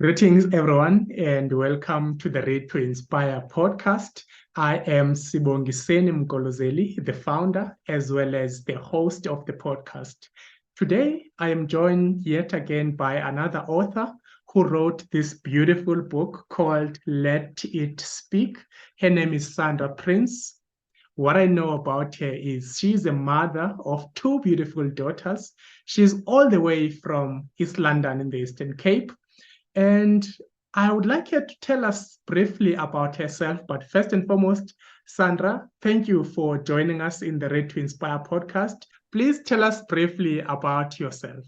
Greetings, everyone, and welcome to the Read to Inspire podcast. I am Sibongiseni Mgolozeli, the founder as well as the host of the podcast. Today, I am joined yet again by another author who wrote this beautiful book called Let It Speak. Her name is Sandra Prins. What I know about her is she's a mother of two beautiful daughters. She's all the way from East London in the Eastern Cape. And I would like her to tell us briefly about herself. But first and foremost, Sandra, thank you for joining us in the Read to Inspire podcast. Please tell us briefly about yourself.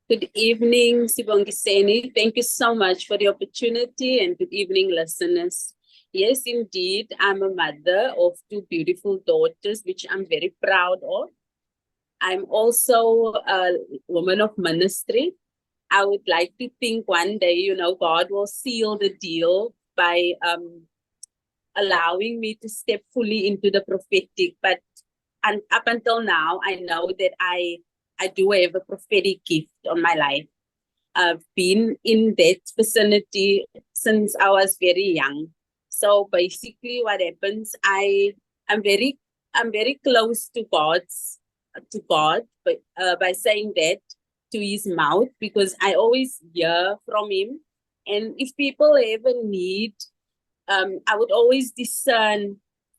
Good evening, Sibongiseni. Thank you so much for the opportunity, and good evening, listeners. Yes, indeed, I'm a mother of two beautiful daughters, which I'm very proud of. I'm also a woman of ministry. I would like to think one day, God will seal the deal by allowing me to step fully into the prophetic. But up until now, I know that I do have a prophetic gift on my life. I've been in that vicinity since I was very young. So basically, what happens, I'm very close to God, but by saying that to His mouth, because I always hear from Him. And if people ever need, I would always discern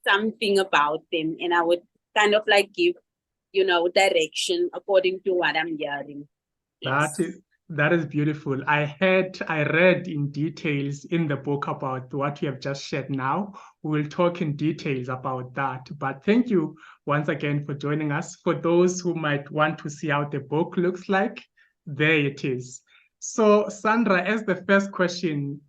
something about them, and I would kind of like give, direction according to what I'm hearing. Yes. That is beautiful. I read in details in the book about what you have just shared now. We will talk in details about that. But thank you once again for joining us. For those who might want to see how the book looks like, there it is. So, Sandra, as the first question,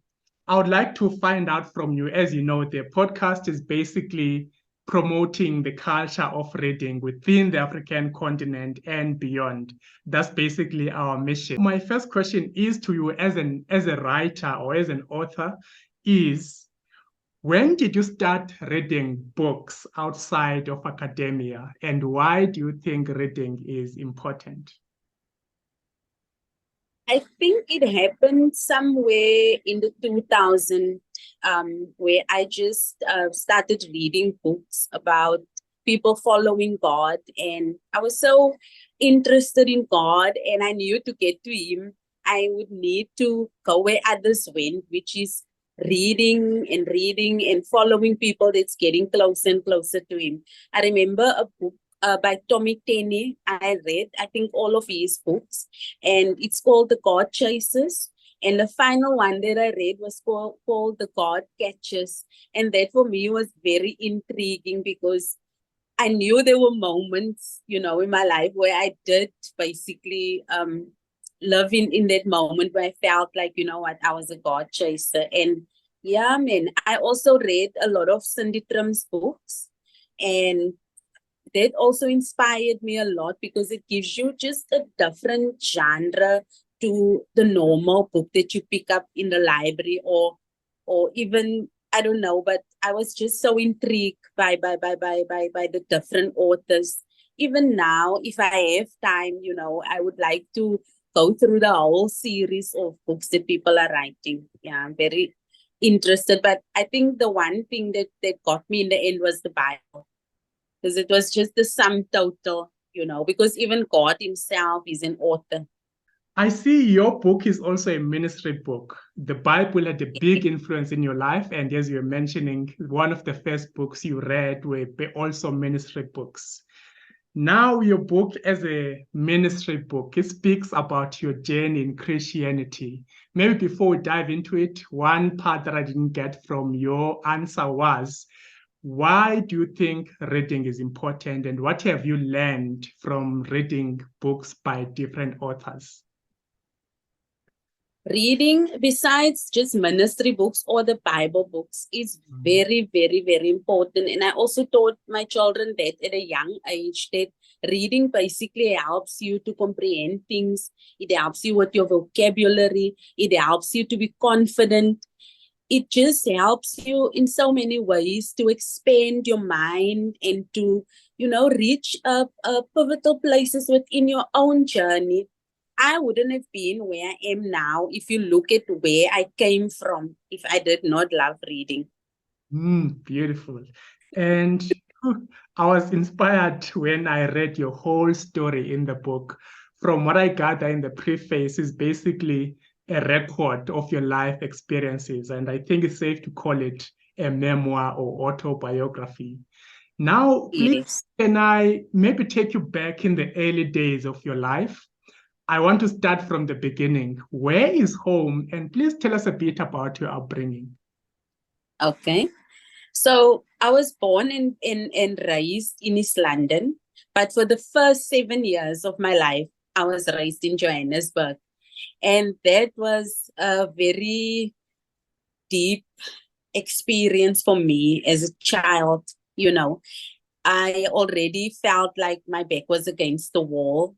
I would like to find out from you. As you know, the podcast is basically promoting the culture of reading within the African continent and beyond. That's basically our mission. My first question is to you as a writer or as an author is, when did you start reading books outside of academia, and why do you think reading is important? I think it happened somewhere in the 2000s, where I just started reading books about people following God. And I was so interested in God, and I knew to get to Him, I would need to go where others went, which is reading and following people that's getting closer and closer to Him. I remember a book by Tommy Tenney. I read, I think, all of his books, and it's called The God Chasers. And the final one that I read was called The God Catchers. And that for me was very intriguing, because I knew there were moments, in my life where I did basically live in that moment where I felt like, I was a God chaser. And yeah, man, I also read a lot of Cindy Trim's books, and that also inspired me a lot, because it gives you just a different genre to the normal book that you pick up in the library, or even, I don't know, but I was just so intrigued by the different authors. Even now, if I have time, I would like to go through the whole series of books that people are writing. Yeah, I'm very interested. But I think the one thing that got me in the end was the Bible, because it was just the sum total, because even God Himself is an author. I see your book is also a ministry book. The Bible had a big influence in your life. And as you're mentioning, one of the first books you read were also ministry books. Now your book as a ministry book, it speaks about your journey in Christianity. Maybe before we dive into it, one part that I didn't get from your answer was, why do you think reading is important, and what have you learned from reading books by different authors? Reading, besides just ministry books or the Bible books, is very, very, very important. And I also taught my children that at a young age, that reading basically helps you to comprehend things. It helps you with your vocabulary. It helps you to be confident. It just helps you in so many ways to expand your mind and to, reach pivotal places within your own journey. I wouldn't have been where I am now if you look at where I came from, if I did not love reading. Beautiful. And I was inspired when I read your whole story in the book. From what I gather in the preface is basically a record of your life experiences. And I think it's safe to call it a memoir or autobiography. Now, please, Yes. can I maybe take you back in the early days of your life? I want to start from the beginning. Where is home? And please tell us a bit about your upbringing. Okay. So I was born and raised in East London, but for the first 7 years of my life, I was raised in Johannesburg. And that was a very deep experience for me as a child. You know, I already felt like my back was against the wall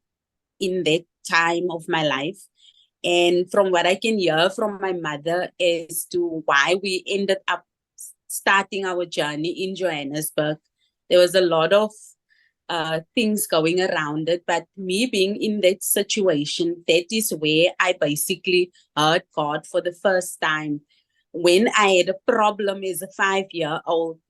in that time of my life. And from what I can hear from my mother as to why we ended up starting our journey in Johannesburg, there was a lot of things going around it. But me being in that situation, that is where I basically heard God for the first time. When I had a problem as a 5-year-old,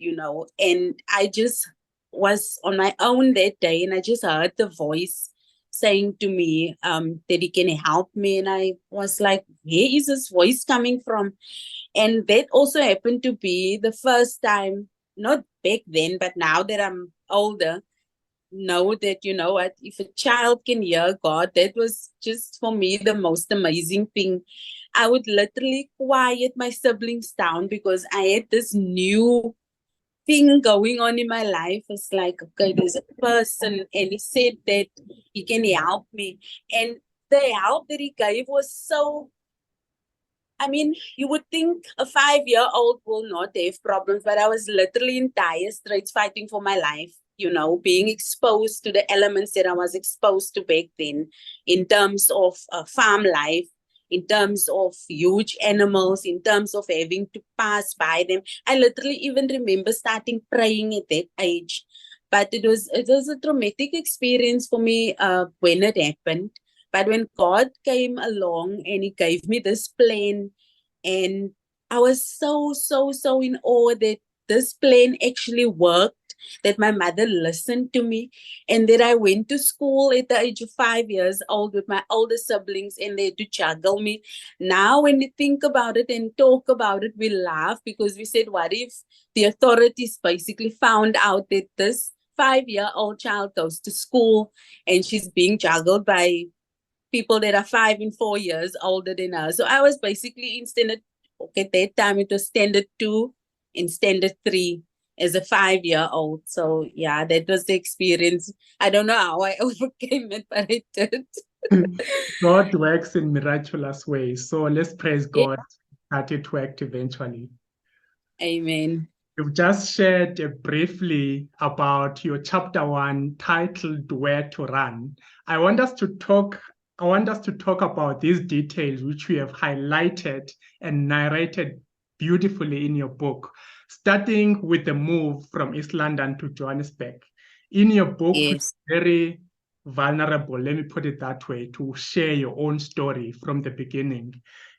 and I just was on my own that day, and I just heard the voice saying to me that he can help me. And I was like, where is this voice coming from? And that also happened to be the first time, not back then, but now that I'm older, know that, you know what, if a child can hear God, that was just for me the most amazing thing. I would literally quiet my siblings down because I had this new thing going on in my life. It's like, okay, there's a person, and he said that he can help me. And the help that he gave was so, I mean, you would think a 5-year-old will not have problems, but I was literally in dire straits fighting for my life, being exposed to the elements that I was exposed to back then in terms of farm life, in terms of huge animals, in terms of having to pass by them. I literally even remember starting praying at that age. But it was a traumatic experience for me when it happened. But when God came along and he gave me this plan, and I was so, so, so in awe that this plan actually worked, that my mother listened to me, and that I went to school at the age of 5 years old with my older siblings, and they had to juggle me. Now, when we think about it and talk about it, we laugh because we said, what if the authorities basically found out that this 5-year-old child goes to school and she's being juggled by people that are 5 and 4 years older than us. So I was basically in standard, okay, at that time it was standard 2 and standard 3 as a 5-year-old. So yeah, that was the experience. I don't know how I overcame it, but I did. God works in miraculous ways. So let's praise Yeah. God that it worked eventually. Amen. You've just shared briefly about your chapter 1 titled Where to Run. I want us to talk about these details which we have highlighted and narrated beautifully in your book, starting with the move from East London to Johannesburg. In your book, Yes. you're very vulnerable, let me put it that way, to share your own story from the beginning.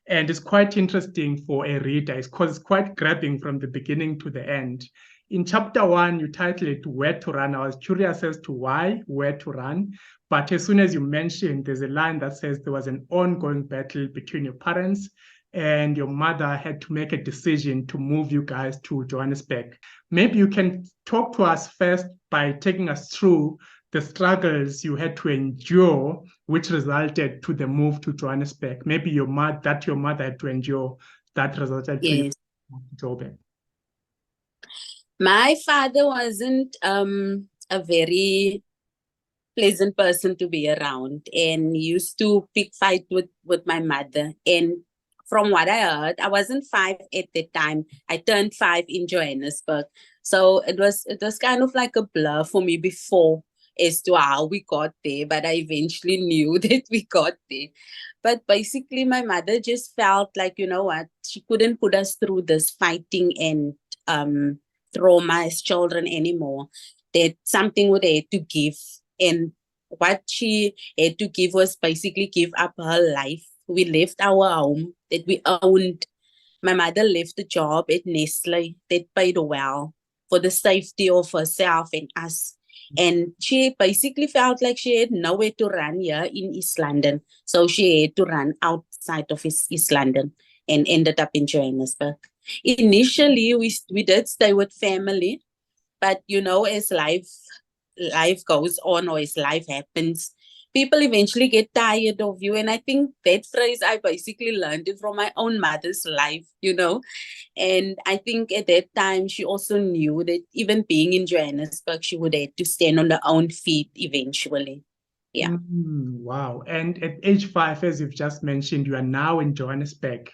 And it's quite interesting for a reader because it's quite grabbing from the beginning to the end. In chapter 1, you titled it Where to Run. I was curious as to why, where to run. But as soon as you mentioned, there's a line that says there was an ongoing battle between your parents and your mother had to make a decision to move you guys to Johannesburg. Maybe you can talk to us first by taking us through the struggles you had to endure, which resulted to the move to Johannesburg. Maybe your mother had to endure that resulted to you Yes. to Joburg. My father wasn't a very pleasant person to be around, and used to pick fight with my mother. And from what I heard, I wasn't 5 at that time. I turned 5 in Johannesburg. So it was kind of like a blur for me before as to how we got there, but I eventually knew that we got there. But basically my mother just felt like, you know what, she couldn't put us through this fighting and trauma as children anymore, that something would have to give. And what she had to give was basically give up her life. We left our home that we owned. My mother left a job at Nestle that paid well for the safety of herself and us. And she basically felt like she had nowhere to run here in East London. So she had to run outside of East London and ended up in Johannesburg. Initially, we did stay with family, but you know, as life goes on or as life happens, people eventually get tired of you. And I think that phrase, I basically learned it from my own mother's life, you know. And I think at that time, she also knew that even being in Johannesburg, she would have to stand on her own feet eventually. Yeah. Wow. And at age 5, as you've just mentioned, you are now in Johannesburg.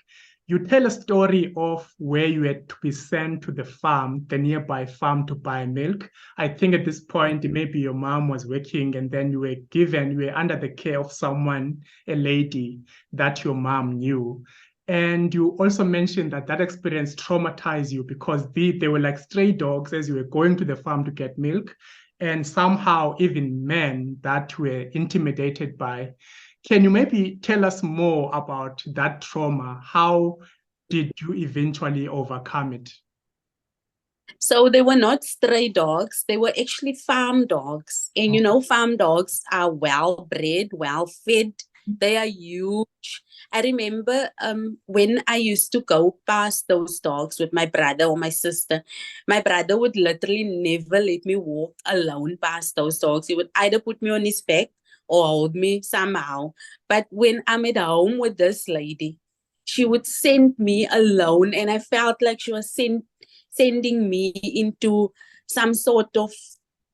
You tell a story of where you had to be sent to the farm, the nearby farm, to buy milk. I think at this point, maybe your mom was working and then you were under the care of someone, a lady that your mom knew. And you also mentioned that that experience traumatized you because they were like stray dogs as you were going to the farm to get milk, and somehow even men that were intimidated by. Can you maybe tell us more about that trauma? How did you eventually overcome it? So they were not stray dogs, they were actually farm dogs. And you know, farm dogs are well bred, well fed, they are huge. I remember when I used to go past those dogs with my brother or my sister, my brother would literally never let me walk alone past those dogs. He would either put me on his back or hold me somehow. But when I'm at home with this lady, she would send me alone, and I felt like she was sending me into some sort of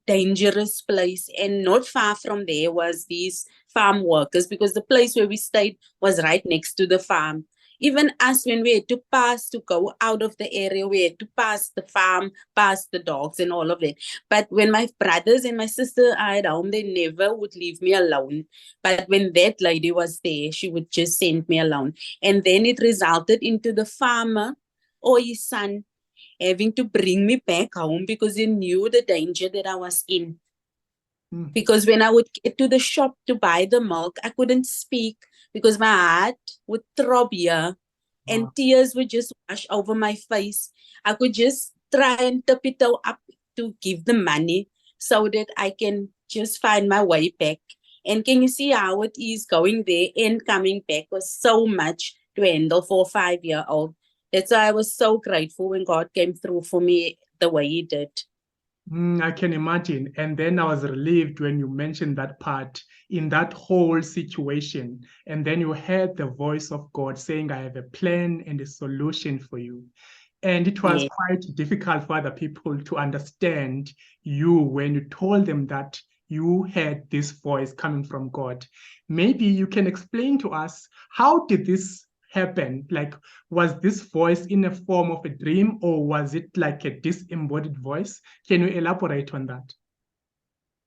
dangerous place. And not far from there was these farm workers, because the place where we stayed was right next to the farm. Even us, when we had to pass to go out of the area, we had to pass the farm, pass the dogs and all of that. But when my brothers and my sister are at home, they never would leave me alone. But when that lady was there, she would just send me alone. And then it resulted into the farmer or his son having to bring me back home because he knew the danger that I was in. Because when I would get to the shop to buy the milk, I couldn't speak because my heart would throb here and tears would just wash over my face. I could just try and tiptoe up to give the money so that I can just find my way back. And can you see how it is going there and coming back was so much to handle for a 5-year-old. That's why I was so grateful when God came through for me the way He did. I can imagine. And then I was relieved when you mentioned that part in that whole situation. And then you heard the voice of God saying, I have a plan and a solution for you. And it was quite difficult for other people to understand you when you told them that you had this voice coming from God. Maybe you can explain to us, how did this happen? Like, was this voice in a form of a dream, or was it like a disembodied voice? Can you elaborate on that?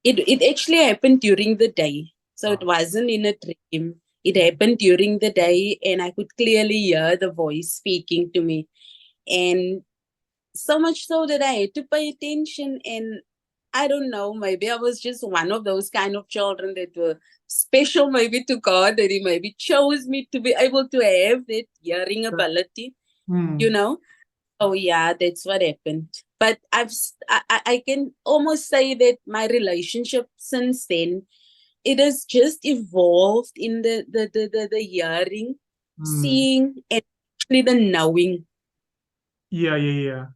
It actually happened during the day. So it wasn't in a dream. It happened during the day, and I could clearly hear the voice speaking to me. And so much so that I had to pay attention. And I don't know, maybe I was just one of those kind of children that were special maybe to God, that He maybe chose me to be able to have that hearing ability, you know? Oh yeah, that's what happened. But I can almost say that my relationship since then, it has just evolved in the hearing, seeing, and actually the knowing. Yeah.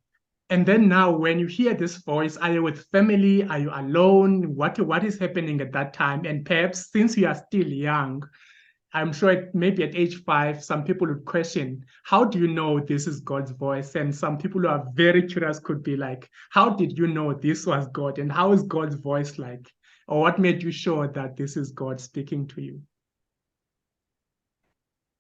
And then now when you hear this voice, are you with family? Are you alone? What is happening at that time? And perhaps since you are still young, I'm sure maybe at age 5, some people would question, how do you know this is God's voice? And some people who are very curious could be like, how did you know this was God? And how is God's voice like? Or what made you sure that this is God speaking to you?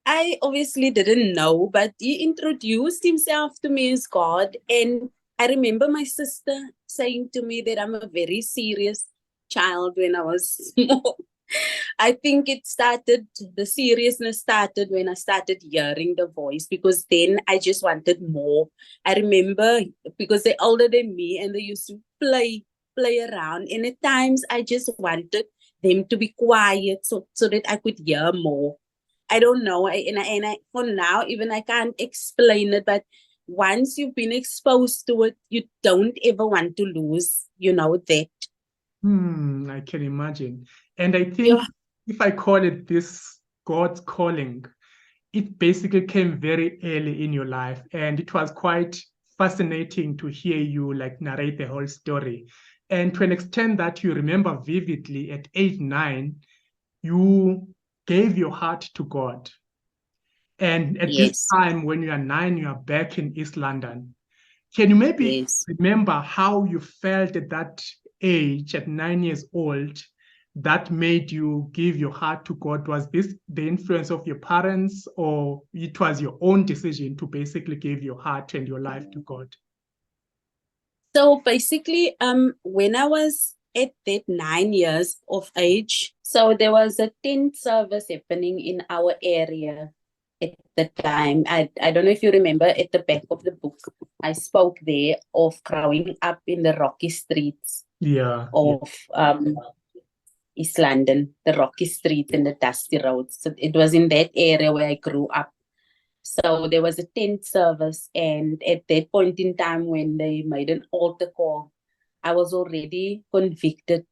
I obviously didn't know, but He introduced Himself to me as God. And I remember my sister saying to me that I'm a very serious child when I was small. I think the seriousness started when I started hearing the voice, because then I just wanted more. I remember, because they're older than me and they used to play around. And at times I just wanted them to be quiet so that I could hear more. I don't know. For now, even I can't explain it, but once you've been exposed to it, you don't ever want to lose, that. I can imagine. And I think Yeah. if I call it this God's calling, it basically came very early in your life. And it was quite fascinating to hear you like narrate the whole story. And to an extent that you remember vividly at age 9, you gave your heart to God. And at this Yes. time, when you are 9, you are back in East London. Can you maybe Yes. remember how you felt at that age, at 9 years old, that made you give your heart to God? Was this the influence of your parents, or it was your own decision to basically give your heart and your life to God? So basically, when I was at that 9 years of age, so there was a tent service happening in our area at the time. I don't know if you remember at the back of the book, I spoke there of growing up in the rocky streets Yeah, yeah. of East London, the rocky streets and the dusty roads. So it was in that area where I grew up. So there was a tent service, and at that point in time when they made an altar call, I was already convicted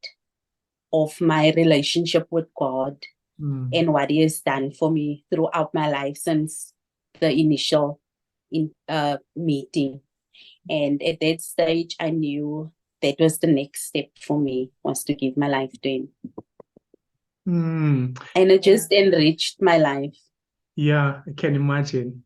of my relationship with God Mm. and what He has done for me throughout my life since the initial meeting. And at that stage, I knew that was the next step for me, was to give my life to Him. Mm. And it just enriched my life. Yeah, I can imagine.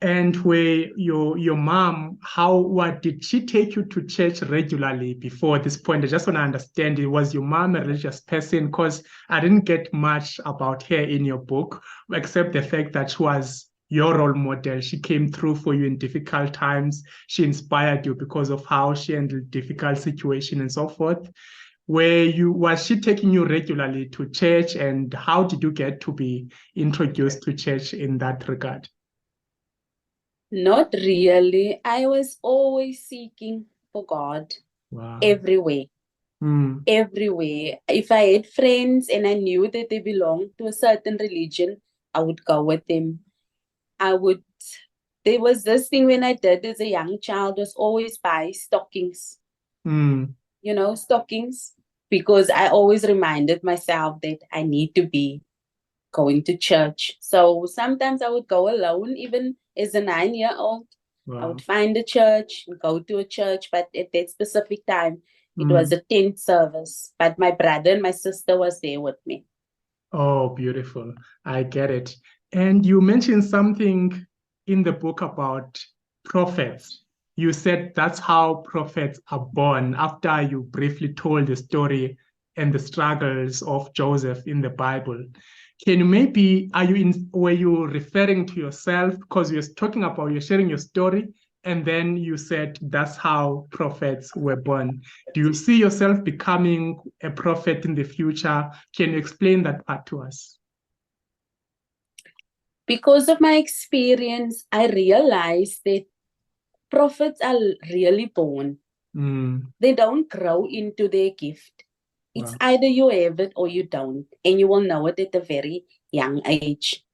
And where your mom, what did she take you to church regularly before this point? I just want to understand, was your mom a religious person? Because I didn't get much about her in your book, except the fact that she was your role model. She came through for you in difficult times. She inspired you because of how she handled difficult situations and so forth. Was she taking you regularly to church, and how did you get to be introduced to church in that regard? Not really. I was always seeking for God Wow. everywhere. Mm. Everywhere. If I had friends and I knew that they belonged to a certain religion, I would go with them. I would, there was this thing when I did as a young child, was always buy stockings, Mm. stockings, because I always reminded myself that I need to be going to church. So sometimes I would go alone, even as a 9-year-old. I would Wow. find a church and go to a church, but at that specific time, it was Mm. a tent service. But my brother and my sister was there with me. Oh, beautiful. I get it. And you mentioned something in the book about prophets. You said that's how prophets are born after you briefly told the story and the struggles of Joseph in the Bible. Can you were you referring to yourself? Because you're sharing your story, and then you said that's how prophets were born. Do you see yourself becoming a prophet in the future? Can you explain that part to us? Because of my experience, I realized that prophets are really born. Mm. They don't grow into their gift. It's Wow. either you have it or you don't, and you will know it at a very young age.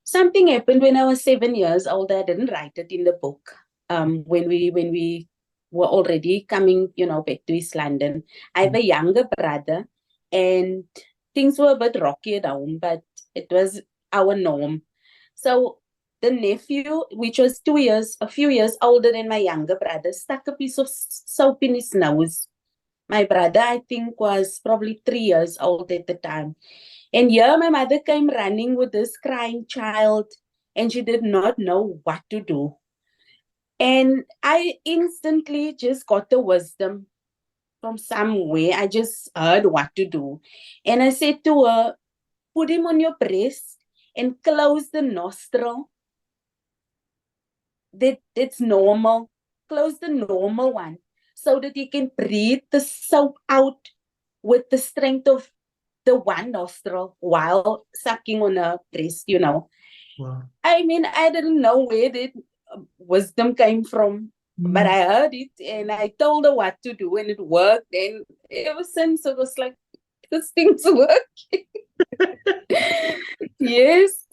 Something happened when I was 7 years old. I didn't write it in the book. When we were already coming, back to East London. I have a younger brother, and things were a bit rocky at home, but it was our norm. So the nephew, which was a few years older than my younger brother, stuck a piece of soap in his nose. My brother, I think, was probably 3 years old at the time. And here my mother came running with this crying child, and she did not know what to do. And I instantly just got the wisdom from somewhere. I just heard what to do. And I said to her, put him on your breast and close the nostril. That's normal. Close the normal one so that you can breathe the soap out with the strength of the one nostril while sucking on a breast. Wow. I mean, I didn't know where that wisdom came from, but Mm. I heard it and I told her what to do and it worked. And ever since it was like this thing's working. Yes.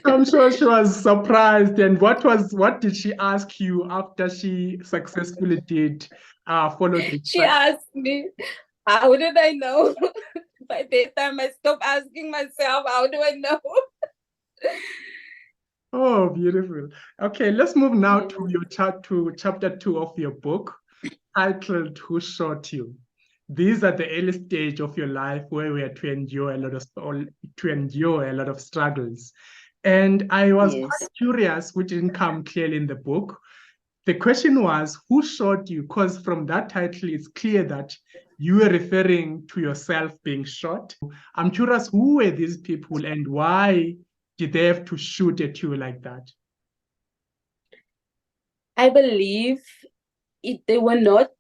I'm sure she was surprised. And what did she ask you after she successfully did follow the She asked me, how did I know? By that time, I stopped asking myself, how do I know? Oh, beautiful. Okay, let's move now Yes. to your chapter 2 of your book, titled Who Shot You? These are the early stage of your life where we are to endure a lot of struggles. And I was Yes. quite curious, which didn't come clearly in the book. The question was, who shot you? Because from that title, it's clear that you were referring to yourself being shot. I'm curious, who were these people and why did they have to shoot at you like that? I believe they were not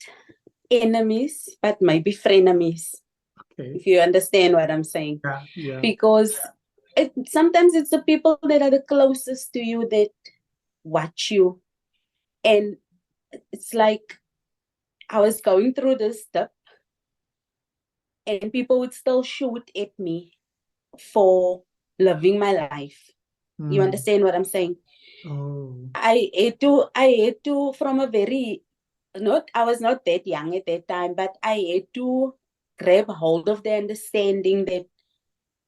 enemies, but maybe frenemies, Okay. if you understand what I'm saying. Yeah. Because sometimes it's the people that are the closest to you that watch you. And it's like I was going through this stuff, and people would still shoot at me for living my life. You understand what I'm saying? Oh. I had to from a very, I was not that young at that time, but I had to grab hold of the understanding that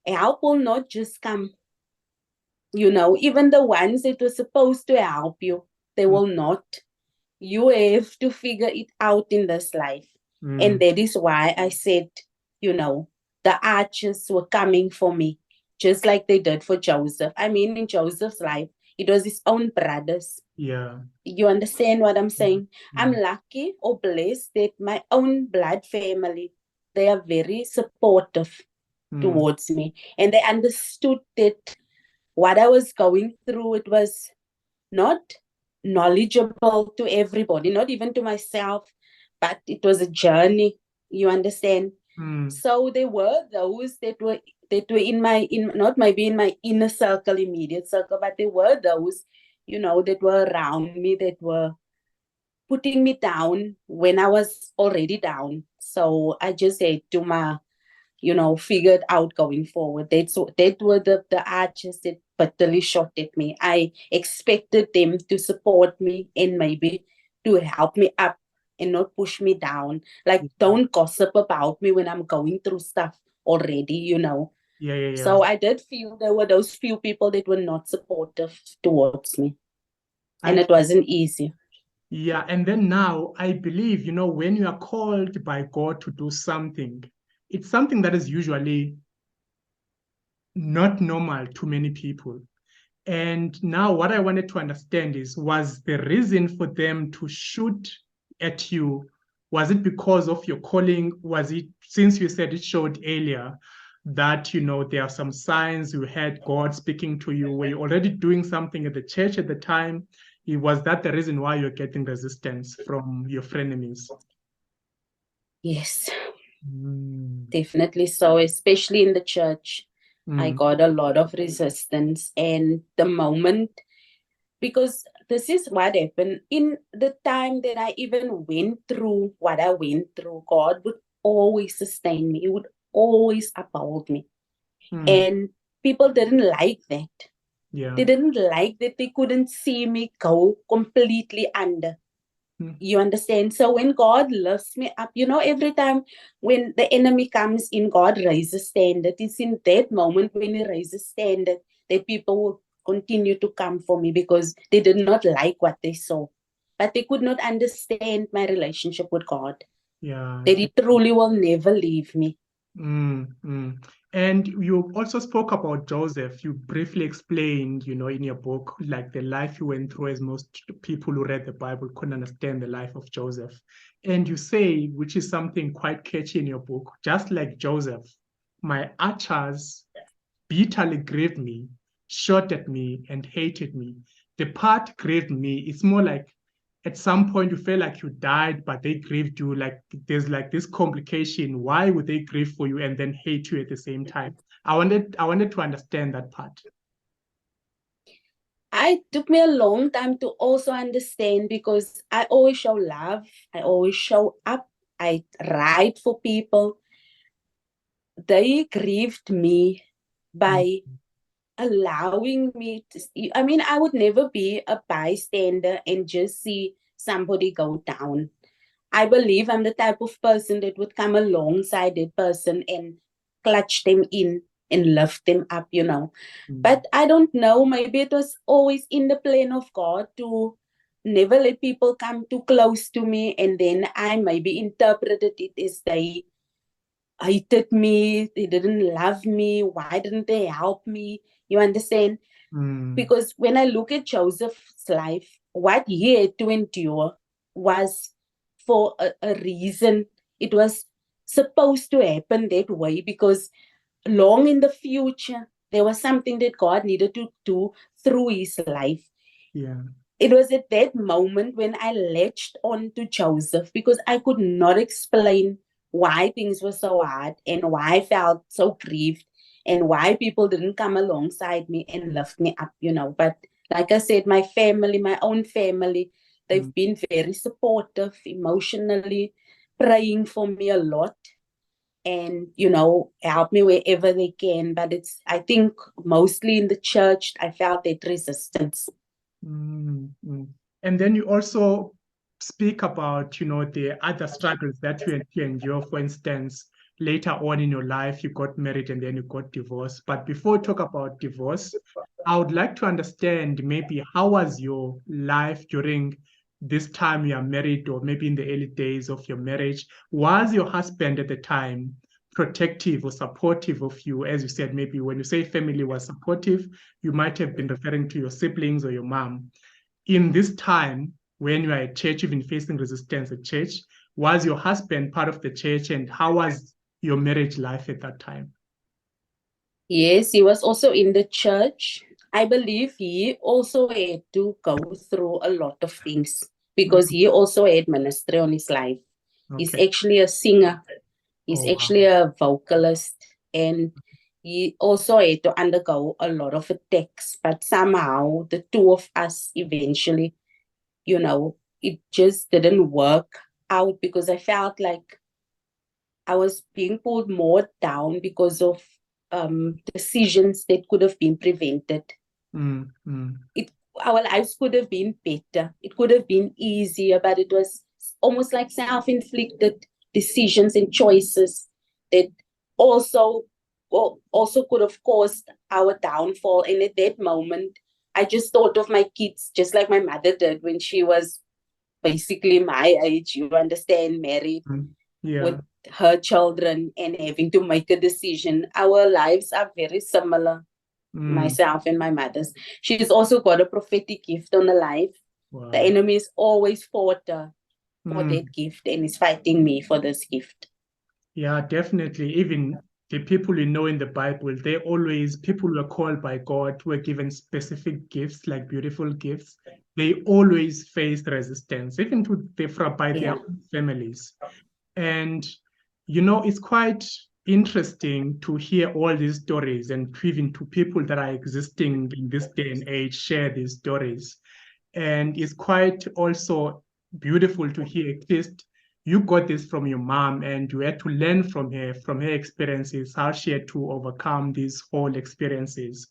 help will not just come. Even the ones that were supposed to help you, they will not. You have to figure it out in this life. And that is why I said, the archers were coming for me, just like they did for Joseph. I mean, in Joseph's life, it was his own brothers. Yeah. You understand what I'm saying? Yeah. I'm lucky or blessed that my own blood family, they are very supportive towards me. And they understood that what I was going through, it was not knowledgeable to everybody, not even to myself, but it was a journey. You understand? So there were those that were in not maybe in my inner circle, immediate circle, but there were those, that were around me that were putting me down when I was already down. So I just had to figured out going forward. That were the archers that bitterly shot at me. I expected them to support me and maybe to help me up and not push me down. Like, don't gossip about me when I'm going through stuff already. Yeah. So I did feel there were those few people that were not supportive towards me. And it wasn't easy. Yeah, and then now I believe, when you are called by God to do something, it's something that is usually not normal to many people. And now what I wanted to understand was the reason for them to shoot at you, was it because of your calling? Was it, since you said it showed earlier that, there are some signs you had God speaking to you? Were you already doing something at the church at the time? Was that the reason why you're getting resistance from your frenemies? Yes, definitely so, especially in the church. I got a lot of resistance. And the moment, because this is what happened in the time that I even went through what I went through, God would always sustain me. He would always uphold me. And people didn't like that. Yeah. They didn't like that they couldn't see me go completely under. You understand? So when God lifts me up, every time when the enemy comes in, God raises standard. It's in that moment when he raises standard that people will continue to come for me, because they did not like what they saw. But they could not understand my relationship with God. Yeah. That he truly will never leave me. And you also spoke about Joseph. You briefly explained, in your book, like the life you went through, as most people who read the Bible couldn't understand the life of Joseph. And you say, which is something quite catchy in your book, just like Joseph, my archers bitterly grieved me, shot at me, and hated me. The part grieved me, it's more like at some point you feel like you died, but they grieved you. Like there's like this complication. Why would they grieve for you and then hate you at the same time? I wanted to understand that part. It took me a long time to also understand, because I always show love. I always show up. I write for people. they grieved me by allowing me to see. I mean, I would never be a bystander and just see somebody go down. I believe I'm the type of person that would come alongside that person and clutch them in and lift them up, you know. But I don't know, maybe it was always in the plan of God to never let people come too close to me, and then I maybe interpreted it as they hated me, they didn't love me, why didn't they help me? You understand? Because when I look at Joseph's life, what he had to endure was for a reason. It was supposed to happen that way because long in the future, there was something that God needed to do through his life. Yeah. It was at that moment when I latched on to Joseph because I could not explain why things were so hard and why I felt so grieved and why people didn't come alongside me and lift me up, you know. But like I said, my family, my own family, they've been very supportive emotionally, praying for me a lot and, you know, help me wherever they can. But it's, I think, mostly in the church, I felt that resistance. And then you also speak about, the other struggles that you had to endure. For instance, later on in your life, you got married and then you got divorced. But before we talk about divorce, I would like to understand maybe how was your life during this time you are married, or maybe in the early days of your marriage? Was your husband at the time protective or supportive of you? As you said, maybe when you say family was supportive, you might have been referring to your siblings or your mom. In this time, when you are at church, even facing resistance at church, was your husband part of the church, and how was your marriage life at that time? Yes, he was also in the church. I believe he also had to go through a lot of things because he also had ministry on his life. He's Okay. actually a singer. He's Oh, wow. actually a vocalist, and he also had to undergo a lot of attacks. But somehow the two of us eventually, you know, it just didn't work out because I felt like I was being pulled more down because of decisions that could have been prevented. It, our lives could have been better. It could have been easier, but it was almost like self-inflicted decisions and choices that also also could have caused our downfall. And at that moment, I just thought of my kids, just like my mother did when she was basically my age, you understand, married with Yeah. her children and having to make a decision. Our lives are very similar, myself and my mother's. She's also got a prophetic gift on her life. The Wow. enemy is always fought her for Mm. that gift and is fighting me for this gift. Yeah, definitely. Even the people you know in the Bible, they always, people who are called by God, who are given specific gifts, like beautiful gifts, they always face resistance, even by their Yeah. own families. And, it's quite interesting to hear all these stories, and even to people that are existing in this day and age share these stories. And it's quite also beautiful to hear, at least you got this from your mom and you had to learn from her experiences, how she had to overcome these whole experiences.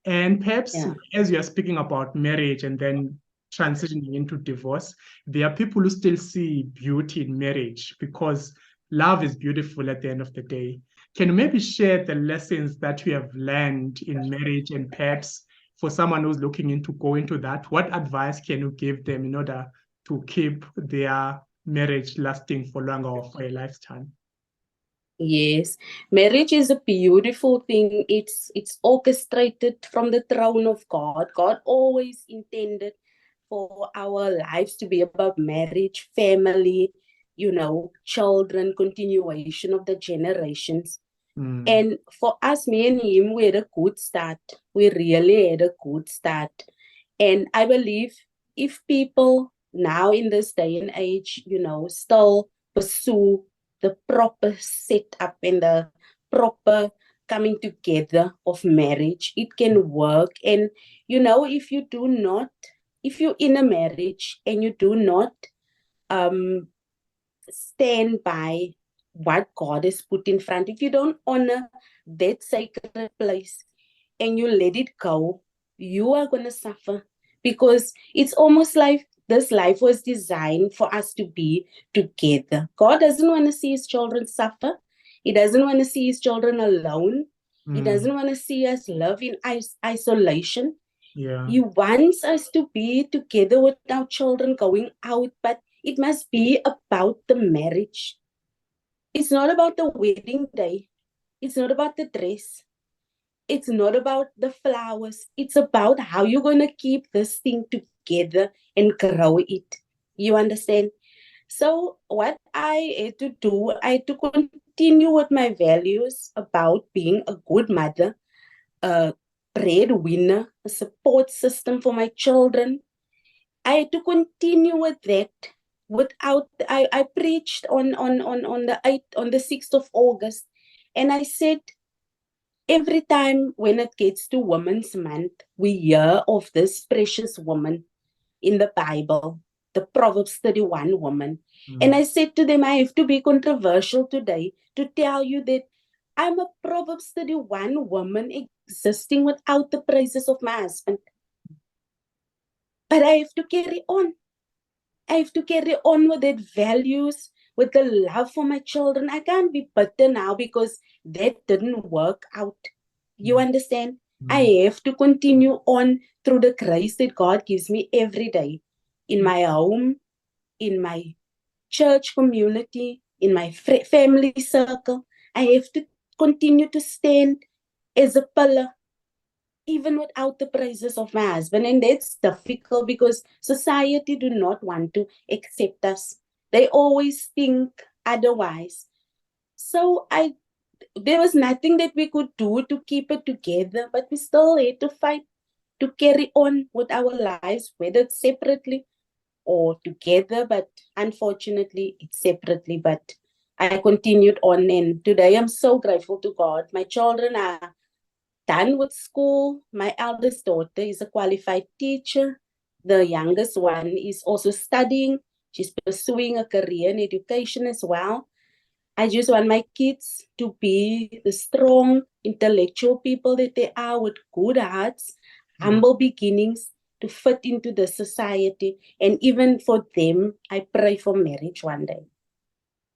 And perhaps Yeah. as you are speaking about marriage and then transitioning into divorce, there are people who still see beauty in marriage because love is beautiful at the end of the day. Can you maybe share the lessons that you have learned in marriage, and perhaps for someone who's looking into go into that, what advice can you give them in order to keep their marriage lasting for longer or for a lifetime? Yes, marriage is a beautiful thing. It's orchestrated from the throne of God. God always intended for our lives to be about marriage, family, children, continuation of the generations. And for us, me and him, we had a good start. We really had a good start. And I believe if people now in this day and age, still pursue the proper setup and the proper coming together of marriage, it can work. And, if you're in a marriage and you do not stand by what God has put in front, if you don't honor that sacred place and you let it go, you are going to suffer, because it's almost like this life was designed for us to be together. God doesn't want to see his children suffer. He doesn't want to see his children alone. He doesn't want to see us live in isolation. Yeah. He wants us to be together with our children going out, but it must be about the marriage. It's not about the wedding day. It's not about the dress. It's not about the flowers. It's about how you're going to keep this thing together and grow it. You understand? So what I had to do, I had to continue with my values about being a good mother, a breadwinner, a support system for my children. I had to continue with that. Without, I preached on the 6th of August, and I said, every time when it gets to Women's Month, we hear of this precious woman in the Bible, the Proverbs 31 woman. And I said to them, I have to be controversial today to tell you that I'm a Proverbs 31 woman existing without the praises of my husband. But I have to carry on. I have to carry on with that values, with the love for my children. I can't be bitter now because that didn't work out. You understand? I have to continue on through the grace that God gives me every day in my home, in my church community, in my family circle. I have to continue to stand as a pillar, even without the praises of my husband. And that's difficult because society do not want to accept us. They always think otherwise. So there was nothing that we could do to keep it together, but we still had to fight to carry on with our lives, whether it's separately or together. But unfortunately, it's separately. But I continued on, and today I'm so grateful to God. My children are done with school. My eldest daughter is a qualified teacher. The youngest one is also studying. She's pursuing a career in education as well. I just want my kids to be the strong intellectual people that they are, with good hearts, humble beginnings, to fit into the society. And even for them, I pray for marriage one day.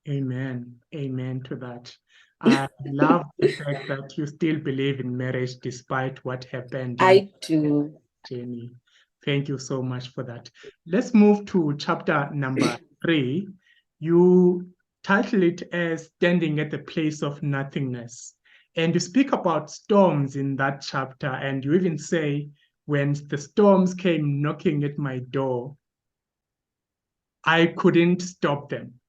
Amen. Amen to that. I love the fact that you still believe in marriage despite what happened in I do. Jenny. Thank you so much for that. Let's move to chapter number 3. You title it as Standing at the Place of Nothingness. And you speak about storms in that chapter. And you even say, when the storms came knocking at my door, I couldn't stop them.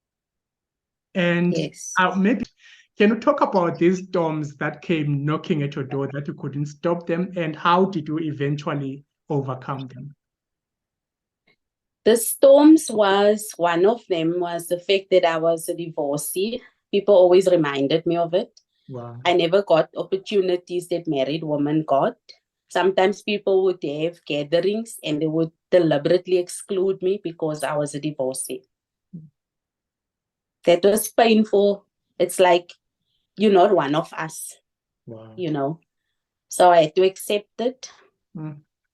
And Yes. maybe can you talk about these storms that came knocking at your door that you couldn't stop them, and how did you eventually overcome them? The storms was, one of them was the fact that I was a divorcee. People always reminded me of it. Wow. I never got opportunities that married women got. Sometimes people would have gatherings and they would deliberately exclude me because I was a divorcee. That was painful. It's like, you're not one of us, Wow. you know. So I had to accept it.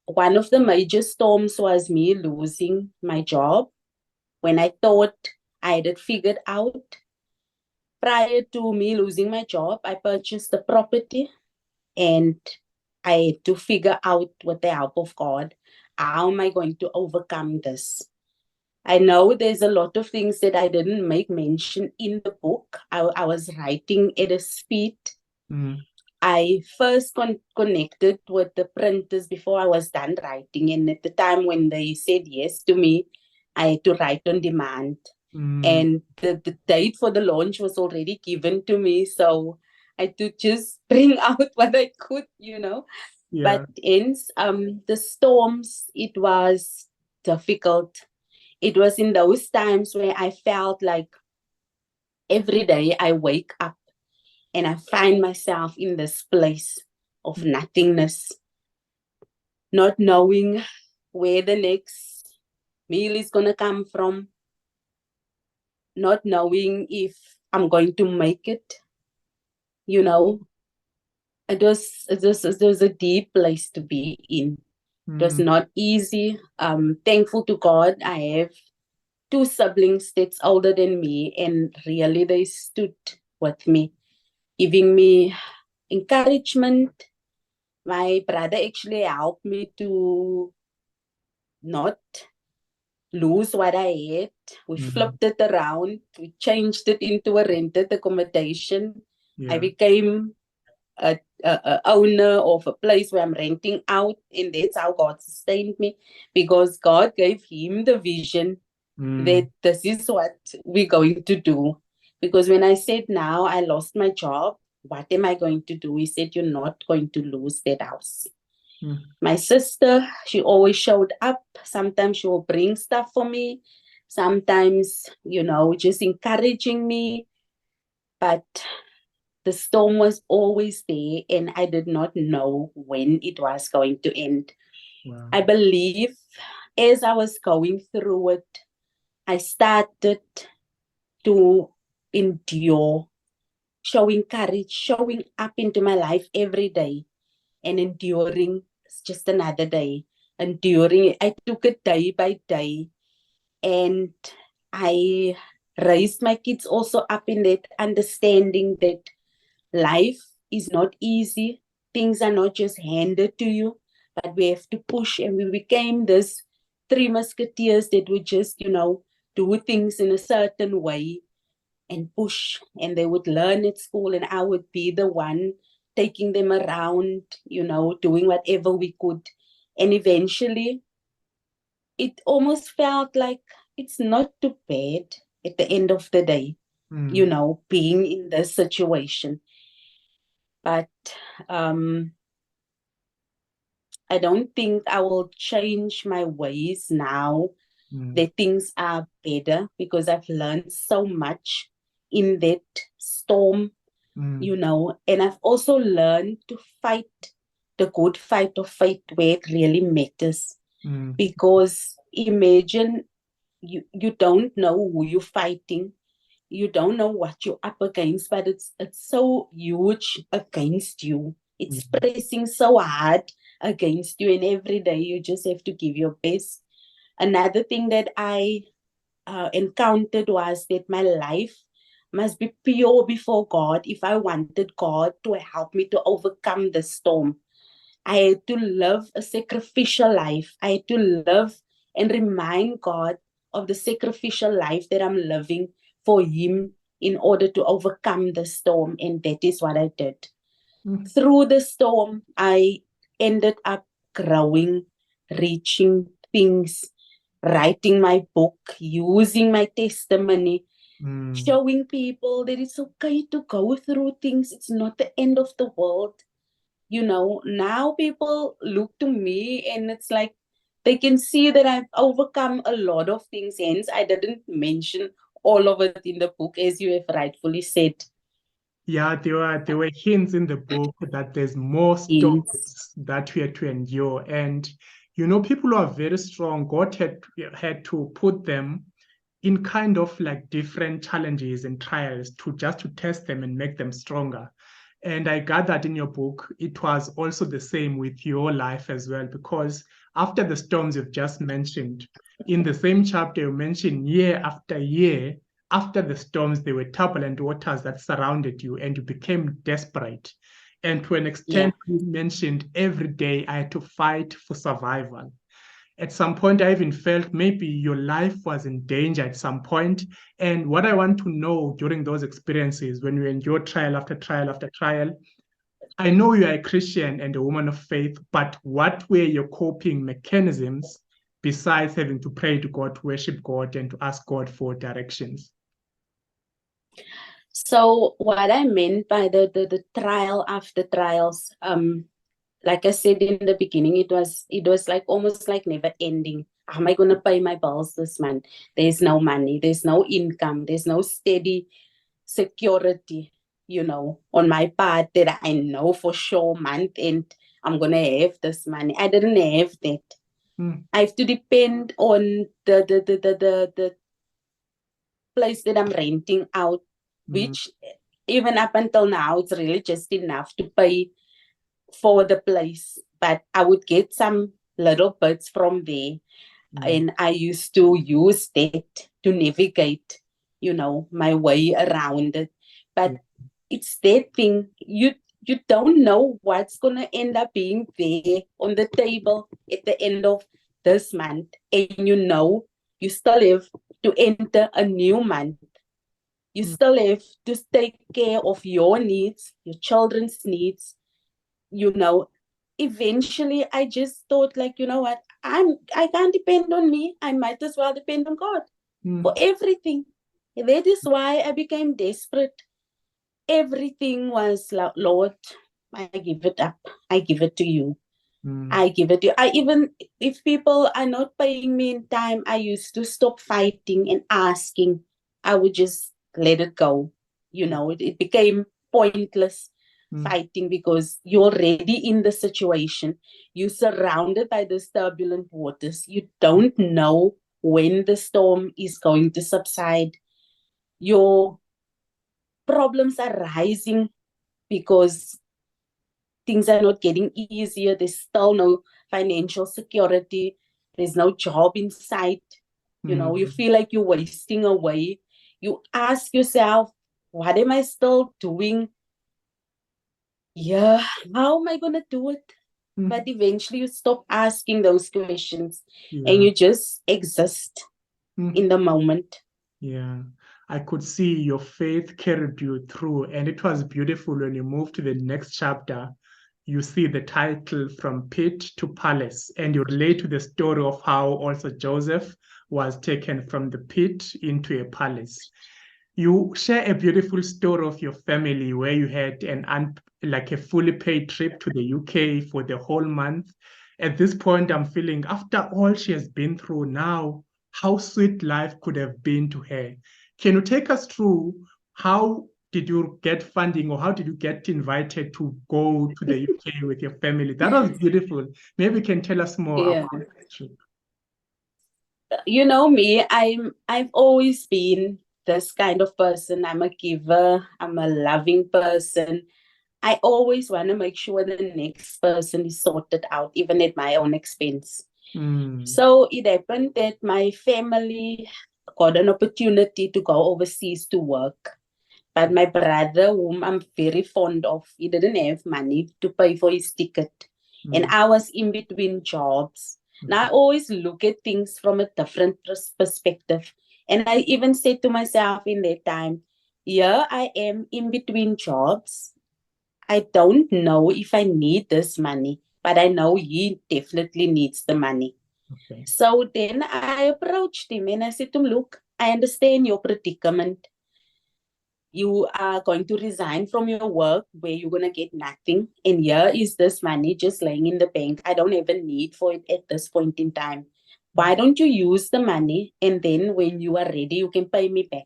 One of the major storms was me losing my job when I thought I had it figured out. Prior to me losing my job, I purchased the property, and I had to figure out, with the help of God, how am I going to overcome this? I know there's a lot of things that I didn't make mention in the book. I was writing at a speed. I first connected with the printers before I was done writing. And at the time when they said yes to me, I had to write on demand. And the date for the launch was already given to me. So I had to just bring out what I could, you know. Yeah. But in the storms, it was difficult. It was in those times where I felt like every day I wake up and I find myself in this place of nothingness, not knowing where the next meal is going to come from, not knowing if I'm going to make it. You know, it was a deep place to be in. It was not easy. Thankful to God, I have two siblings that's older than me, and really they stood with me, giving me encouragement. My brother actually helped me to not lose what I had. We flipped it around. We changed it into a rented accommodation. I Yeah. became a owner of a place where I'm renting out, and that's how God sustained me, because God gave him the vision that this is what we're going to do. Because when I said, now I lost my job, what am I going to do? He said, you're not going to lose that house. My sister, she always showed up. Sometimes she will bring stuff for me. Sometimes, just encouraging me. But the storm was always there, and I did not know when it was going to end. Wow. I believe as I was going through it, I started to endure, showing courage, showing up into my life every day, and enduring. It's just another day. Enduring, I took it day by day, and I raised my kids also up in that understanding that life is not easy. Things are not just handed to you, but we have to push. And we became this three musketeers that would just, do things in a certain way and push. And they would learn at school, and I would be the one taking them around, doing whatever we could. And eventually, it almost felt like it's not too bad at the end of the day, being in this situation. But I don't think I will change my ways now that things are better, because I've learned so much in that storm, and I've also learned to fight the good fight of faith where it really matters. Because imagine you don't know who you're fighting. You don't know what you're up against, but it's so huge against you. It's pressing so hard against you, and every day you just have to give your best. Another thing that I encountered was that my life must be pure before God if I wanted God to help me to overcome the storm. I had to live a sacrificial life. I had to live and remind God of the sacrificial life that I'm living for Him in order to overcome the storm. And that is what I did. Through the storm, I ended up growing, reaching things, writing my book, using my testimony, showing people that it's okay to go through things. It's not the end of the world. Now people look to me, and it's like they can see that I've overcome a lot of things. Hence, I didn't mention all of it in the book, as you have rightfully said. Yeah, there were hints in the book that there's more storms that we had to endure. And, people who are very strong, God had to put them in kind of like different challenges and trials to test them and make them stronger. And I got that in your book. It was also the same with your life as well, because after the storms you've just mentioned, in the same chapter, you mentioned year after year, after the storms, there were turbulent waters that surrounded you and you became desperate. And to an extent, you mentioned every day I had to fight for survival. At some point, I even felt maybe your life was in danger at some point. And what I want to know during those experiences, when you endure trial after trial after trial, I know you are a Christian and a woman of faith, but what were your coping mechanisms besides having to pray to God, to worship God, and to ask God for directions? So what I meant by the trial after trials, like I said in the beginning, it was like almost like never ending. How am I gonna pay my bills this month? There's no money, there's no income, there's no steady security, on my part that I know for sure month end I'm gonna have this money. I didn't have that. I have to depend on the place that I'm renting out. which even up until now, it's really just enough to pay for the place. But I would get some little bits from there. And I used to use that to navigate, my way around it. But it's that thing, you don't know what's gonna end up being there on the table at the end of this month. And you still have to enter a new month. You still have to take care of your needs, your children's needs. Eventually I just thought, like, you know what, I can't depend on me. I might as well depend on God for everything. And that is why I became desperate. Everything was like, Lord, I give it up. I give it to you. I give it to you. Even if people are not paying me in time, I used to stop fighting and asking. I would just let it go. It became pointless fighting, because you're already in the situation. You're surrounded by these turbulent waters. You don't know when the storm is going to subside. Your problems are rising because things are not getting easier. There's still no financial security. There's no job in sight. You feel like you're wasting away. You ask yourself, what am I still doing? Yeah, how am I going to do it? But eventually you stop asking those questions and you just exist in the moment. Yeah, I could see your faith carried you through, and it was beautiful when you moved to the next chapter. You see the title From Pit to Palace, and you relate to the story of how also Joseph was taken from the pit into a palace. You share a beautiful story of your family where you had like a fully paid trip to the UK for the whole month. At this point, I'm feeling, after all she has been through now, how sweet life could have been to her. Can you take us through how did you get funding, or how did you get invited to go to the UK with your family? That was beautiful. Maybe you can tell us more Yeah. about that trip. You know me, I've always been this kind of person. I'm a giver, I'm a loving person. I always want to make sure the next person is sorted out, even at my own expense. So it happened that my family got an opportunity to go overseas to work. But my brother, whom I'm very fond of, he didn't have money to pay for his ticket. And I was in between jobs. Now I always look at things from a different perspective. And I even said to myself in that time, yeah, I am in between jobs. I don't know if I need this money, but I know he definitely needs the money. Okay. So then I approached him and I said to him, look, I understand your predicament. You are going to resign from your work where you're going to get nothing. And here is this money just laying in the bank. I don't even need for it at this point in time. Why don't you use the money, and then when you are ready, you can pay me back.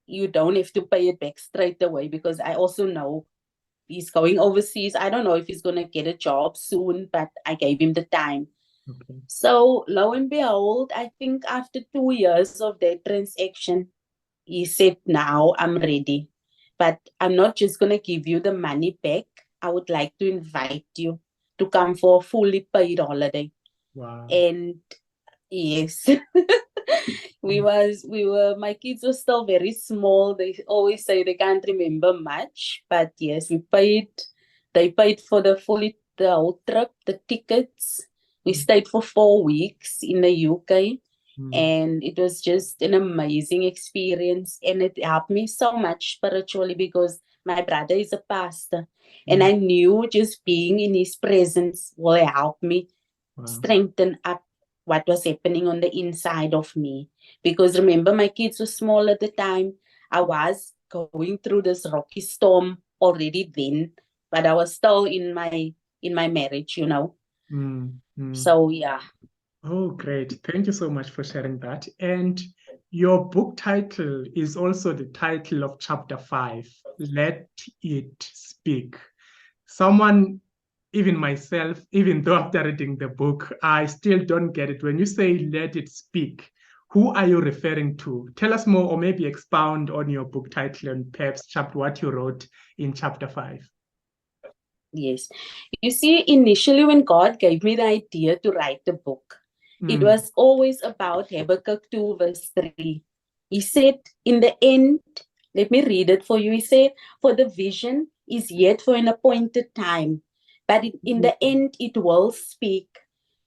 You don't have to pay it back straight away, because I also know he's going overseas. I don't know if he's going to get a job soon, but I gave him the time. Okay. So lo and behold, I think after 2 years of that transaction, he said, now I'm ready. But I'm not just going to give you the money back. I would like to invite you to come for a fully paid holiday. Wow. And yes, my kids were still very small. They always say they can't remember much. But yes, they paid for the whole trip, the tickets. We stayed for 4 weeks in the UK. And it was just an amazing experience. And it helped me so much spiritually, because my brother is a pastor. And I knew just being in his presence will help me strengthen up what was happening on the inside of me. Because remember, my kids were small at the time. I was going through this rocky storm already then, but I was still in my marriage, So yeah. Oh, great. Thank you so much for sharing that. And your book title is also the title of chapter 5, Let It Speak. Someone, even myself, even though after reading the book, I still don't get it. When you say let it speak, Who are you referring to? Tell us more, or maybe expound on your book title and perhaps what you wrote in chapter 5. Yes. You see, initially when God gave me the idea to write the book, it was always about Habakkuk 2 verse 3. He said, in the end, let me read it for you. He said, for the vision is yet for an appointed time, but in the end it will speak.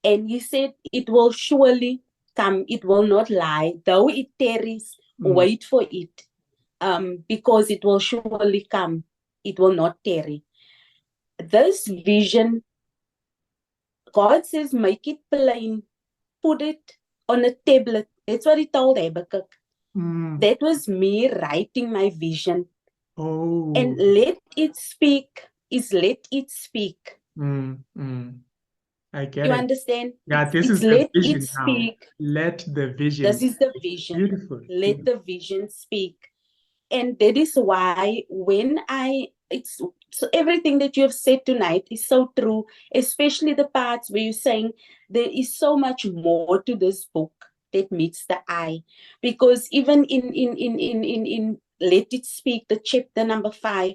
And he said, it will surely come. It will not lie. Though it tarries, wait for it, because it will surely come. It will not tarry. This vision, God says, make it plain, put it on a tablet. That's what he told Habakkuk. That was me writing my vision. Oh. And let it speak is let it speak. I get You it. understand? Yeah, this it's is the let vision it now. speak. Let the vision. This is the vision. Beautiful. Let the vision speak. And that is why when so everything that you have said tonight is so true, especially the parts where you're saying there is so much more to this book that meets the eye. Because even in Let It Speak, the chapter number 5,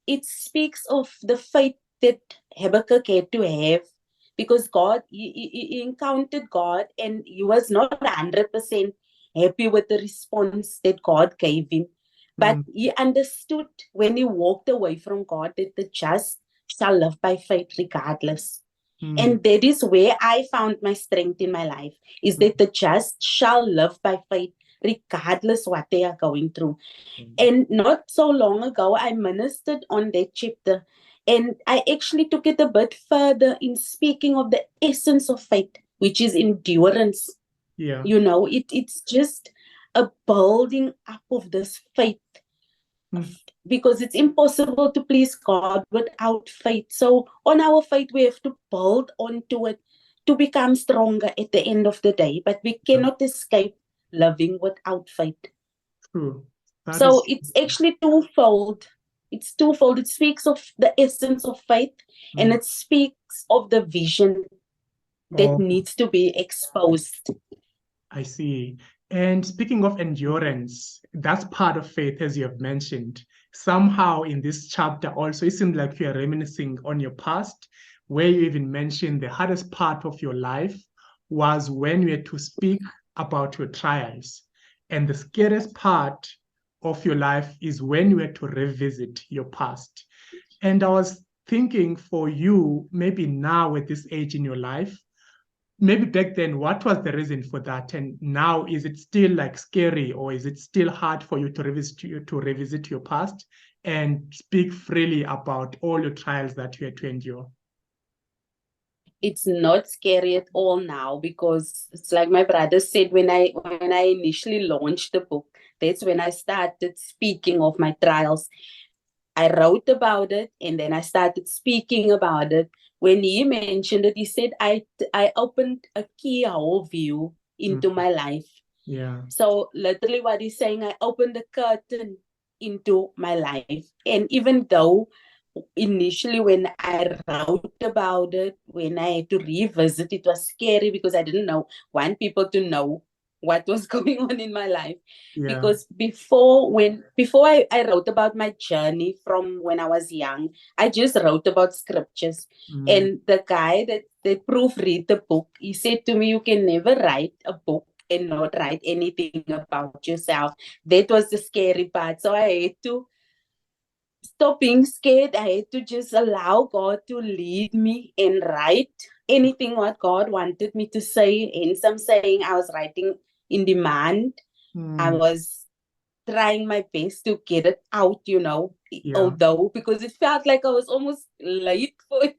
it speaks of the faith that Habakkuk had to have, because God, he encountered God and he was not 100% happy with the response that God gave him. But he understood when he walked away from God that the just shall live by faith regardless. And that is where I found my strength in my life, is that the just shall live by faith regardless what they are going through. And not so long ago, I ministered on that chapter, and I actually took it a bit further in speaking of the essence of faith, which is endurance. Yeah. You know, it's just a building up of this faith, because it's impossible to please God without faith. So on our faith, we have to build onto it to become stronger at the end of the day. But we cannot escape living without faith. True. So it's actually twofold. It's twofold. It speaks of the essence of faith, and it speaks of the vision that needs to be exposed. I see. And speaking of endurance, that's part of faith, as you have mentioned. Somehow in this chapter also, it seems like you are reminiscing on your past, where you even mentioned the hardest part of your life was when you had to speak about your trials. And the scariest part of your life is when you had to revisit your past. And I was thinking for you, maybe now at this age in your life, maybe back then, what was the reason for that? And now, is it still like scary, or is it still hard for you to revisit your past and speak freely about all your trials that you had to endure? It's not scary at all now, because it's like my brother said, when I initially launched the book, that's when I started speaking of my trials. I wrote about it, and then I started speaking about it. When he mentioned it, he said, I opened a keyhole view into my life. Yeah. So literally what he's saying, I opened a curtain into my life. And even though initially when I wrote about it, when I had to revisit, it was scary, because I didn't want people to know what was going on in my life. Yeah. Because before I wrote about my journey from when I was young, I just wrote about scriptures. And the guy that proofread the book, he said to me, you can never write a book and not write anything about yourself. That was the scary part. So I had to stop being scared. I had to just allow God to lead me and write anything what God wanted me to say. And some saying I was writing in demand. I was trying my best to get it out, although, because it felt like I was almost late for it.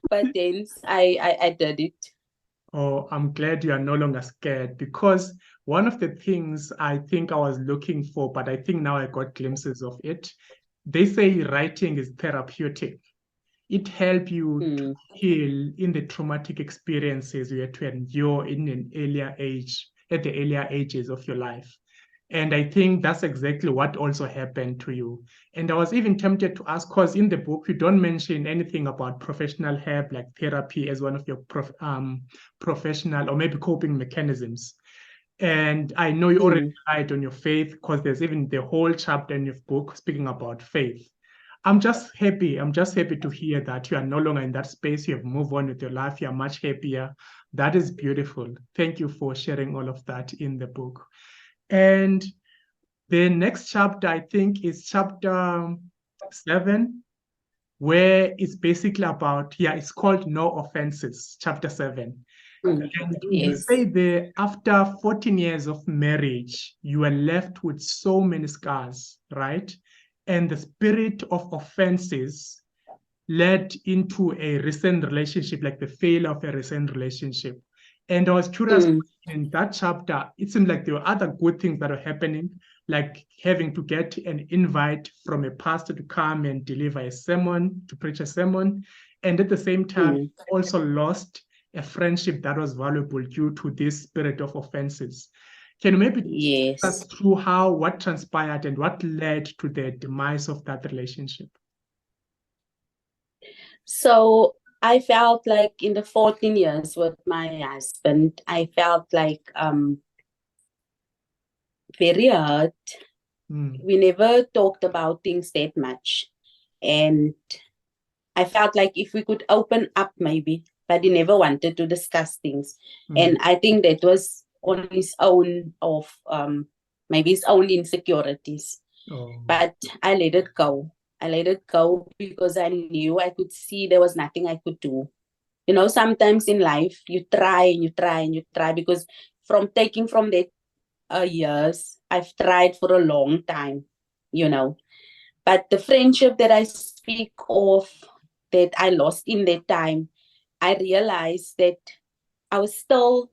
But then I did it. Oh, I'm glad you are no longer scared, because one of the things I think I was looking for, but I think now I got glimpses of it. They say writing is therapeutic. It helps you to heal in the traumatic experiences you had to endure in an earlier age, at the earlier ages of your life. And I think that's exactly what also happened to you. And I was even tempted to ask, because in the book, you don't mention anything about professional help, like therapy as one of your professional or maybe coping mechanisms. And I know you already relied on your faith because there's even the whole chapter in your book speaking about faith. I'm just happy to hear that you are no longer in that space. You have moved on with your life. You are much happier. That is beautiful. Thank you for sharing all of that in the book. And the next chapter, I think, is chapter 7, where it's basically about, it's called No Offenses, chapter 7. And you Yes. say there, after 14 years of marriage, you were left with so many scars, right? And the spirit of offenses led into a recent relationship, like the failure of a recent relationship. And I was curious, in that chapter, it seemed like there were other good things that were happening, like having to get an invite from a pastor to come and deliver a sermon, to preach a sermon. And at the same time, also lost a friendship that was valuable due to this spirit of offenses. Can you maybe take us through what transpired and what led to the demise of that relationship? So I felt like in the 14 years with my husband, I felt like very hurt. We never talked about things that much. And I felt like if we could open up maybe, but he never wanted to discuss things. And I think that was on his own of maybe his own insecurities. But I let it go. I let it go because I knew I could see there was nothing I could do. You know, sometimes in life you try and you try and you try, because from that years, I've tried for a long time, you know. But the friendship that I speak of that I lost in that time, I realized that I was still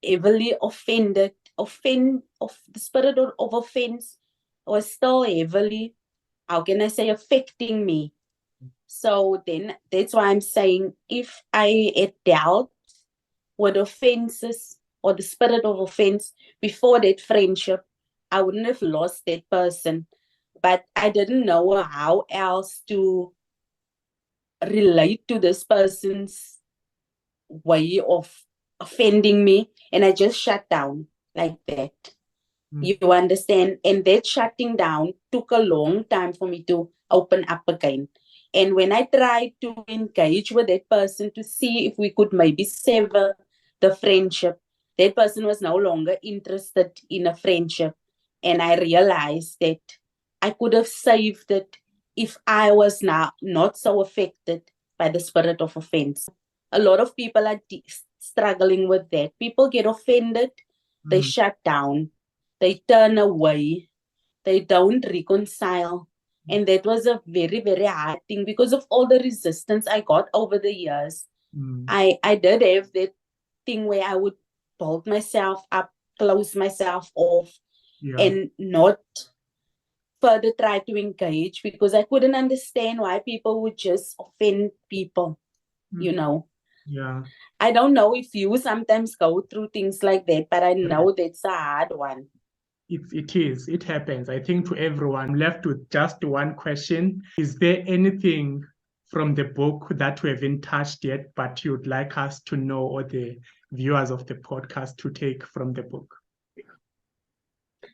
heavily offended, of the spirit of offense was still heavily, how can I say, affecting me. So then that's why I'm saying, if I had dealt with offenses or the spirit of offense before that friendship, I wouldn't have lost that person. But I didn't know how else to relate to this person's way of offending me. And I just shut down like that. You understand? And that shutting down took a long time for me to open up again. And when I tried to engage with that person to see if we could maybe sever the friendship, that person was no longer interested in a friendship. And I realized that I could have saved it if I was not so affected by the spirit of offense. A lot of people are struggling with that. People get offended, they shut down, they turn away, they don't reconcile. And that was a very, very hard thing because of all the resistance I got over the years. I did have that thing where I would build myself up, close myself off, and not further try to engage, because I couldn't understand why people would just offend people, you know. Yeah. I don't know if you sometimes go through things like that, but I know that's a hard one. It is. It happens. I think to everyone. I'm left with just one question. Is there anything from the book that we haven't touched yet, but you'd like us to know, or the viewers of the podcast to take from the book?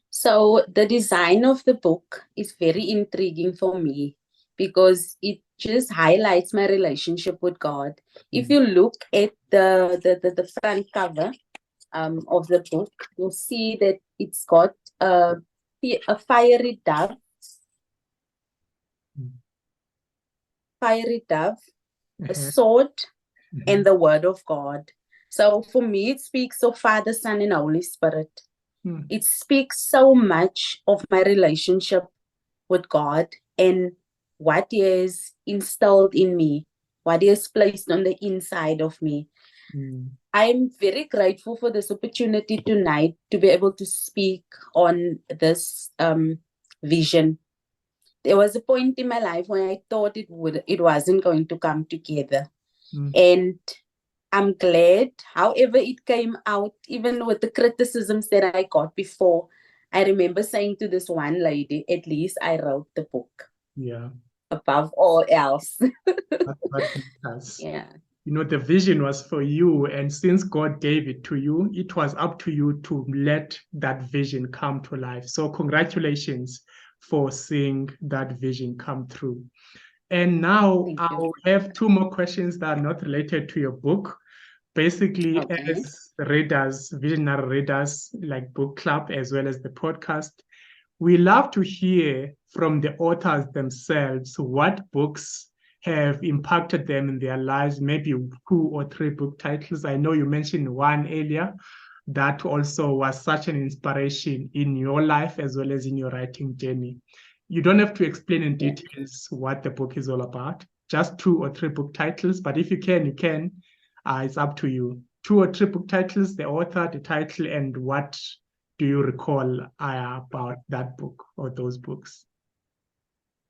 So the design of the book is very intriguing for me because it just highlights my relationship with God. If you look at the front cover of the book, you'll see that it's got a fiery dove, a sword, and the word of God. So for me, it speaks of Father, Son, and Holy Spirit. It speaks so much of my relationship with God and what He has instilled in me, what He has placed on the inside of me. I'm very grateful for this opportunity tonight to be able to speak on this vision. There was a point in my life when I thought it wasn't going to come together. And I'm glad, however it came out, even with the criticisms that I got before. I remember saying to this one lady, at least I wrote the book. Yeah. Above all else. That's what it does. Yeah. the vision was for you, and since God gave it to you, it was up to you to let that vision come to life. So congratulations for seeing that vision come through. And now Thank you. I'll have two more questions that are not related to your book. Basically, Okay. as readers, visionary readers, like book club, as well as the podcast, we love to hear from the authors themselves what books have impacted them in their lives, maybe 2 or 3 book titles. I know you mentioned one earlier that also was such an inspiration in your life as well as in your writing journey. You don't have to explain in Yeah. details what the book is all about, just 2 or 3 book titles. But if you can, you can. It's up to you. 2 or 3 book titles, the author, the title, and what do you recall about that book or those books?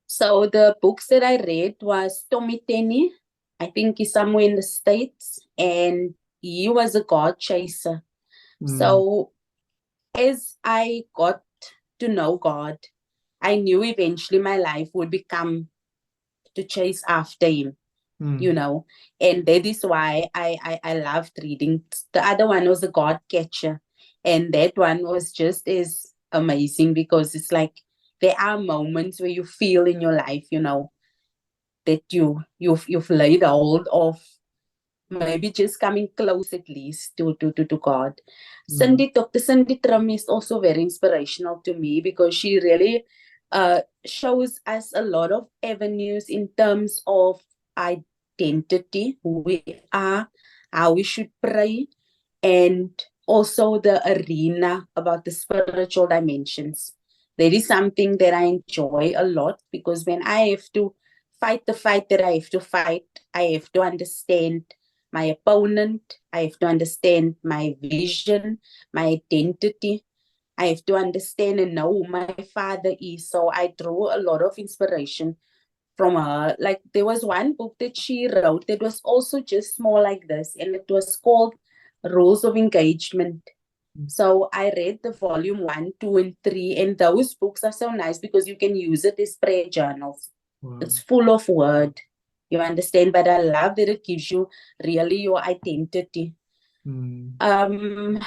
So the books that I read was Tommy Tenney, I think he's somewhere in the States, and he was a God chaser. So as I got to know God, I knew eventually my life would become to chase after him, and that is why I loved reading. The other one was a God catcher, and that one was just as amazing because it's like there are moments where you feel in your life, that you've laid hold of maybe just coming close at least to God. Dr. Cindy Trum is also very inspirational to me because she really shows us a lot of avenues in terms of identity, who we are, how we should pray, and also the arena about the spiritual dimensions. That is something that I enjoy a lot because when I have to fight the fight that I have to fight, I have to understand my opponent, I have to understand my vision, my identity. I have to understand and know who my father is. So I drew a lot of inspiration from her. Like there was one book that she wrote that was also just small like this, and it was called Rules of Engagement. So I read the volume 1, 2, and 3, and those books are so nice because you can use it as prayer journals. Wow. It's full of word, you understand, but I love that it gives you really your identity. The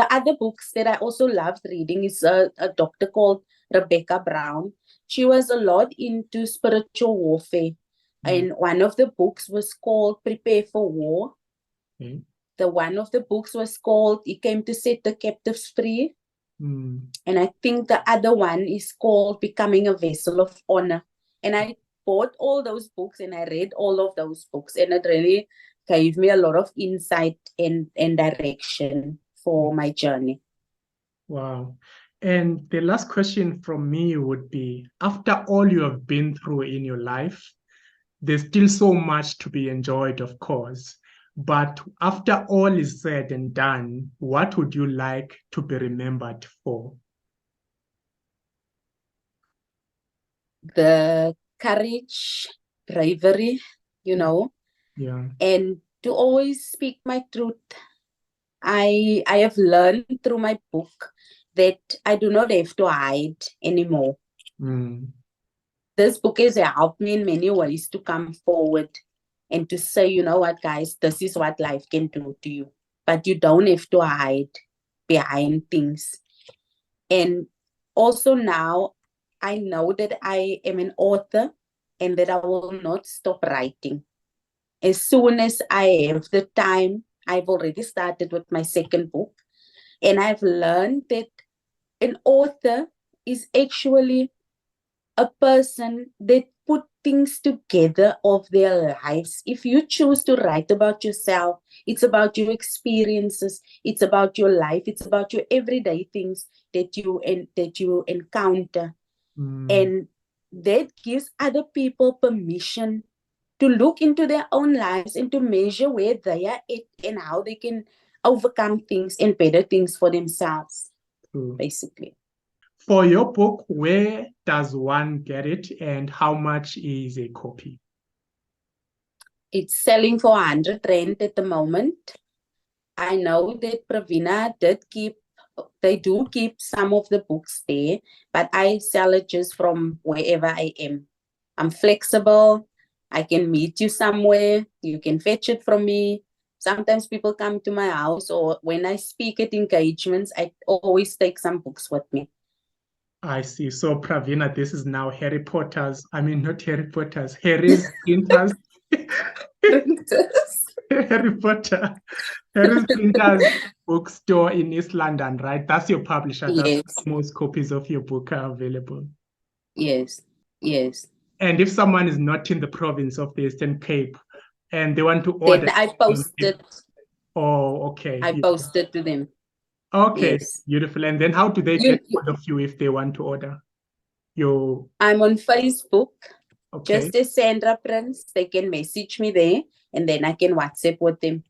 other books that I also loved reading is a doctor called Rebecca Brown. She was a lot into spiritual warfare. And one of the books was called Prepare for War. The one of the books was called He Came to Set the Captives Free. And I think the other one is called Becoming a Vessel of Honor. And I bought all those books and I read all of those books. And it really gave me a lot of insight and direction for my journey. Wow. And the last question from me would be, after all you have been through in your life, there's still so much to be enjoyed, of course. But after all is said and done, what would you like to be remembered for? The courage, bravery, and to always speak my truth. I have learned through my book that I do not have to hide anymore. This book has helped me in many ways to come forward and to say, you know what, guys, this is what life can do to you. But you don't have to hide behind things. And also now, I know that I am an author and that I will not stop writing. As soon as I have the time, I've already started with my second book. And I've learned that an author is actually a person that put things together of their lives. If you choose to write about yourself, it's about your experiences, it's about your life, it's about your everyday things that you encounter. And that gives other people permission to look into their own lives and to measure where they are at and how they can overcome things and better things for themselves, basically. For your book, where does one get it and how much is a copy? It's selling for 100 Rand at the moment. I know that Pravina they do keep some of the books there, but I sell it just from wherever I am. I'm flexible. I can meet you somewhere. You can fetch it from me. Sometimes people come to my house, or when I speak at engagements, I always take some books with me. I see. So, Pravina, this is now Harry Potter's, I mean, not Harry Potter's, Harry's Printers. Harry Potter. Harry's Printers bookstore in East London, right? That's your publisher. That's Yes, where most copies of your book are available. yes, yes. And if someone is not in the province of the Eastern Cape and they want to Then order, I posted. oh, okay. I posted to them. Okay, Yes. beautiful. And then how do they You, get hold of you if they want to order? Your I'm on Facebook. okay. Just as Sandra Prins, they can message me there, and then I can WhatsApp with them.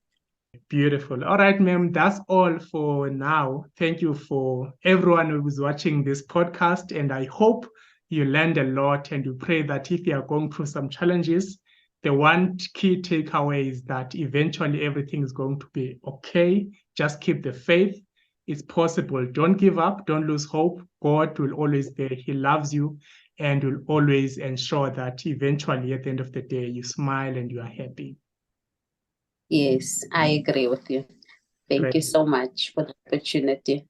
Beautiful. All right, ma'am. That's all for now. Thank you for everyone who is watching this podcast. And I hope you learned a lot, and you pray that if you are going through some challenges, the one key takeaway is that eventually everything is going to be okay. Just keep the faith. It's possible. Don't give up. Don't lose hope. God will always be there. He loves you and will always ensure that eventually at the end of the day, you smile and you are happy. Yes, I agree with you. Thank Great. you so much for the opportunity.